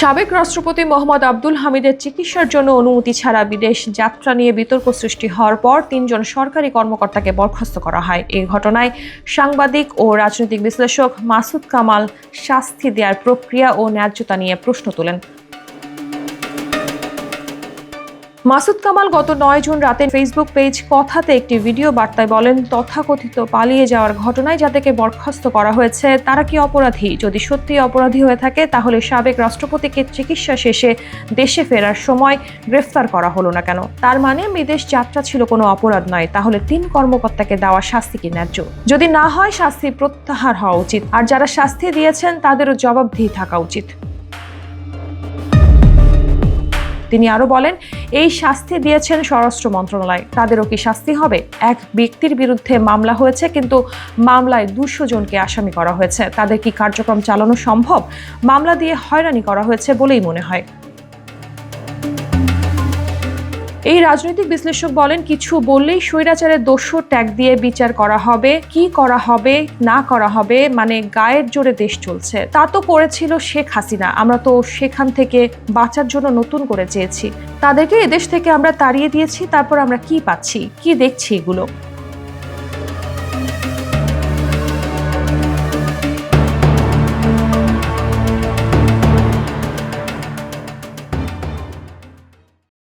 সাবেক রাষ্ট্রপতি মোহাম্মদ আব্দুল হামিদের চিকিৎসার জন্য অনুমতি ছাড়া বিদেশ যাত্রা নিয়ে বিতর্ক সৃষ্টি হওয়ার পর 3 জন সরকারি কর্মকর্তাকে বরখাস্ত করা হয়। এই ঘটনায় সাংবাদিক ও রাজনৈতিক বিশ্লেষক মাসুদ কামাল শাস্তি দেওয়ার প্রক্রিয়া ও ন্যায্যতা নিয়ে প্রশ্ন তোলেন। মাসুদ কামাল গত 9 জুন রাতে ফেসবুক পেজ কথাতে একটি ভিডিও বার্তায় বলেন, তথাকথিত পালিয়ে যাওয়ার ঘটনায় যাদেরকে বরখাস্ত করা হয়েছে তারা কি অপরাধী? যদি সত্যি অপরাধী হয়ে থাকে তাহলে সাবেক রাষ্ট্রপতিকে চিকিৎসা শেষে দেশে ফেরার সময় গ্রেফতার করা হলো না কেন? তার মানে বিদেশ যাত্রা ছিল কোনো অপরাধ নয়। তাহলে 3 কর্মকর্তাকে দেওয়া শাস্তি কি ন্যায্য? যদি না হয় শাস্তি প্রত্যাহার হওয়া উচিত, আর যারা শাস্তি দিয়েছেন তাদেরও জবাবদিহি থাকা উচিত। তিনি আরো বলেন, এই শাস্তি দিয়েছেন স্বরাষ্ট্র মন্ত্রণালয়, তাদেরও কি শাস্তি হবে? এক ব্যক্তির বিরুদ্ধে মামলা হয়েছে, কিন্তু মামলায় 200 জনকে আসামি করা হয়েছে। তাদের কি কার্যক্রম চালানো সম্ভব? মামলা দিয়ে হয়রানি করা হয়েছে বলেই মনে হয়। এই রাজনৈতিক বিশ্লেষক বলেন, কিছু বললেই স্বৈরাচারের দোষর ট্যাগ দিয়ে বিচার করা হবে, কি করা হবে না করা হবে, মানে গায়ের জোরে দেশ চলছে। তা তো করেছিল শেখ হাসিনা, আমরা তো সেখান থেকে বাঁচার জন্য নতুন করে চেয়েছি। তাদেরকে এদেশ থেকে আমরা তাড়িয়ে দিয়েছি, তারপর আমরা কি পাচ্ছি, কি দেখছি এগুলো?